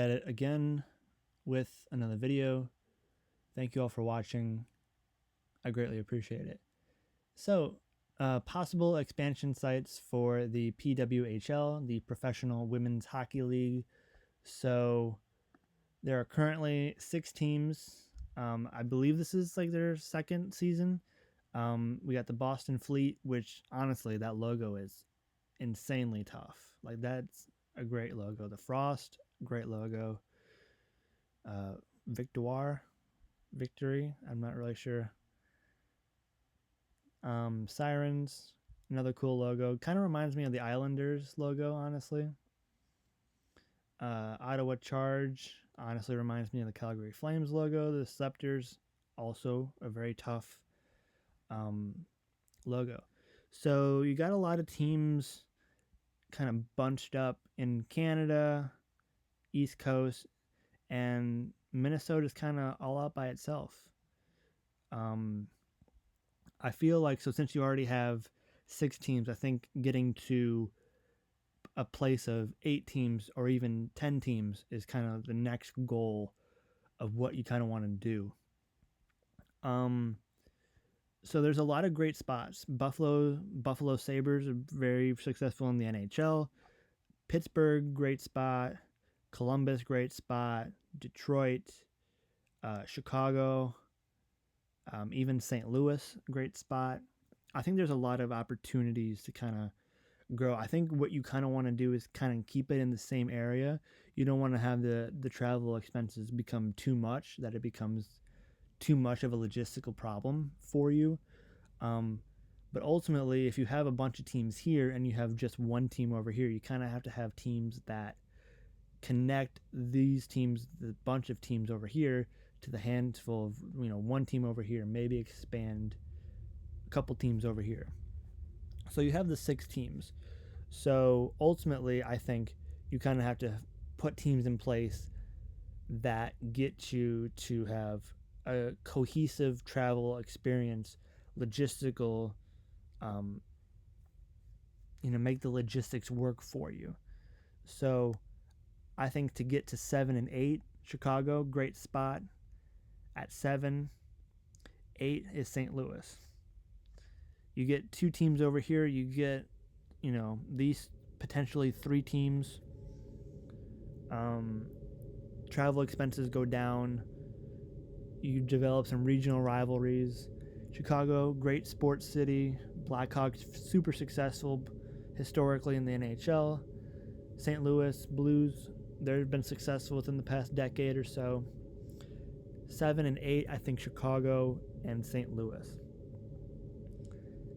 At it again with another video. Thank you all for watching. I greatly appreciate it. So, possible expansion sites for the PWHL, the Professional Women's Hockey League. So, there are currently 6 teams. I believe this is like their second season. We got the Boston Fleet, which honestly, that logo is insanely tough. Like, that's a great logo. The Frost, great logo. Victory, I'm not really sure. Sirens, another cool logo. Kind of reminds me of the Islanders logo, honestly. Ottawa Charge honestly reminds me of the Calgary Flames logo. The Scepters, also a very tough logo. So you got a lot of teams kind of bunched up in Canada, East Coast, and Minnesota's kind of all out by itself. I feel like, so since you already have 6 teams, I think getting to a place of 8 teams or even 10 teams is kind of the next goal of what you kind of want to do. So there's a lot of great spots. Buffalo Sabres are very successful in the NHL. Pittsburgh, great spot. Columbus, great spot. Detroit, Chicago, even St. Louis, great spot. I think there's a lot of opportunities to kind of grow. I think what you kind of want to do is kind of keep it in the same area. You don't want to have the travel expenses become too much, that it becomes too much of a logistical problem for you. But ultimately, if you have a bunch of teams here and you have just one team over here, you kind of have to have teams that connect these teams, the bunch of teams over here, to the handful of, one team over here, maybe expand a couple teams over here. So you have the 6 teams. So ultimately, I think you kind of have to put teams in place that get you to have a cohesive travel experience, logistical, make the logistics work for you. So I think to get to 7 and 8, Chicago, great spot. At 7, 8 is St. Louis. You get 2 teams over here. You get, these potentially 3 teams. Travel expenses go down. You develop some regional rivalries. Chicago, great sports city. Blackhawks, super successful historically in the NHL. St. Louis Blues, they've been successful within the past decade or so. 7 and 8, I think Chicago and St. Louis.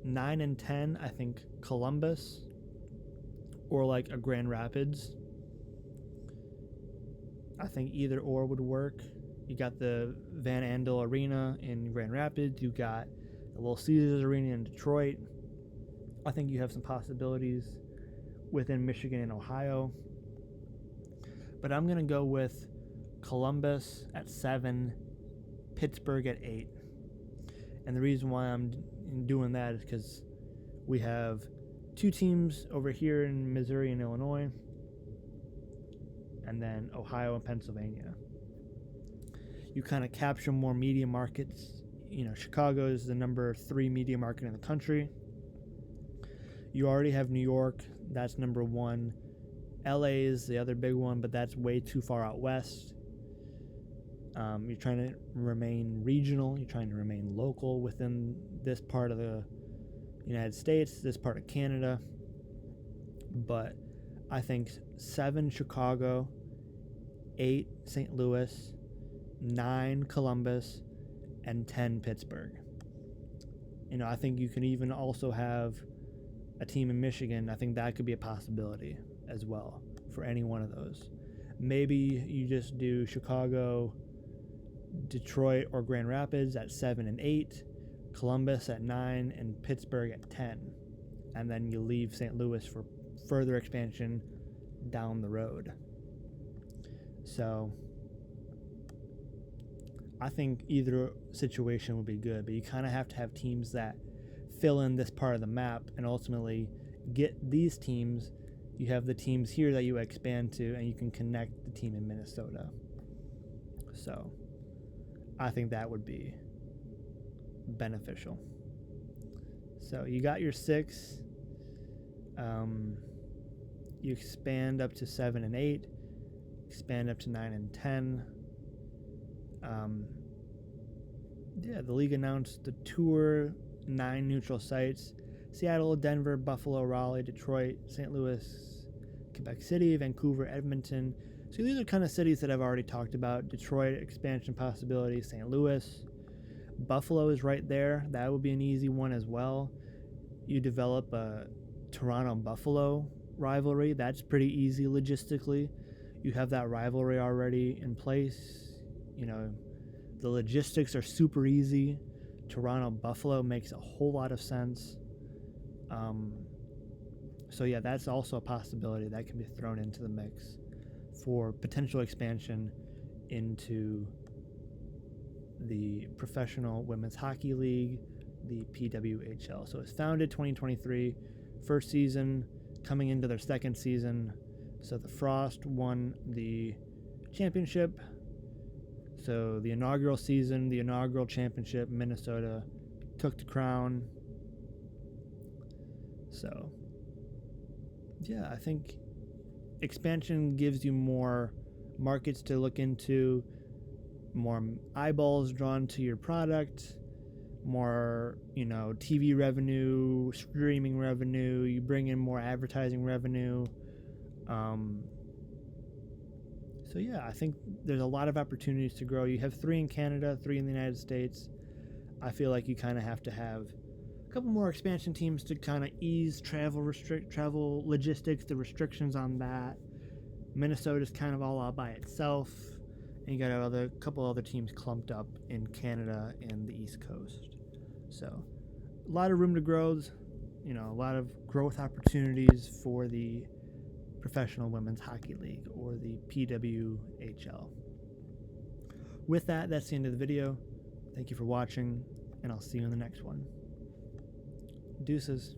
9 and 10, I think Columbus or like a Grand Rapids. I think either or would work. You got the Van Andel Arena in Grand Rapids. You got the Little Caesars Arena in Detroit. I think you have some possibilities within Michigan and Ohio. But I'm going to go with Columbus at 7, Pittsburgh at 8. And the reason why I'm doing that is because we have 2 teams over here in Missouri and Illinois, and then Ohio and Pennsylvania. You kind of capture more media markets. Chicago is the number 3 media market in the country. You already have New York, that's number 1. LA is the other big one, but that's way too far out west. You're trying to remain regional. You're trying to remain local within this part of the United States, this part of Canada. But I think 7 Chicago, 8 St. Louis, 9 Columbus, and 10 Pittsburgh. I think you can even also have a team in Michigan. I think that could be a possibility as well for any one of those. Maybe you just do Chicago, Detroit, or Grand Rapids at 7 and 8, Columbus at 9, and Pittsburgh at 10. And then you leave St. Louis for further expansion down the road. So I think either situation would be good, but you kind of have to have teams that fill in this part of the map and ultimately get these teams. you have the teams here that you expand to, and you can connect the team in Minnesota. So I think that would be beneficial. So you got your 6. You expand up to 7 and 8. Expand up to 9 and 10. The league announced the tour, 9 neutral sites: Seattle, Denver, Buffalo, Raleigh, Detroit, St. Louis, Quebec City, Vancouver, Edmonton. So these are kind of cities that I've already talked about. Detroit, expansion possibility. St. Louis. Buffalo is right there. That would be an easy one as well. You develop a Toronto-Buffalo rivalry. That's pretty easy logistically. You have that rivalry already in place. The logistics are super easy. Toronto-Buffalo makes a whole lot of sense. So yeah, that's also a possibility that can be thrown into the mix for potential expansion into the Professional Women's Hockey League, the PWHL. So it's founded 2023, first season coming into their second season. So the Frost won the championship. So the inaugural season, the inaugural championship, Minnesota took the crown. So yeah, I think expansion gives you more markets to look into, more eyeballs drawn to your product, more, TV revenue, streaming revenue. You bring in more advertising revenue. So yeah, I think there's a lot of opportunities to grow. You have 3 in Canada, 3 in the United States. I feel like you kind of have to have a couple more expansion teams to kind of ease travel logistics, the restrictions on that. Minnesota's kind of all out by itself, and you got a couple other teams clumped up in Canada and the East Coast. So a lot of room to grow, a lot of growth opportunities for the Professional Women's Hockey League, or the PWHL. With that, that's the end of the video. Thank you for watching, and I'll see you in the next one. Deuces.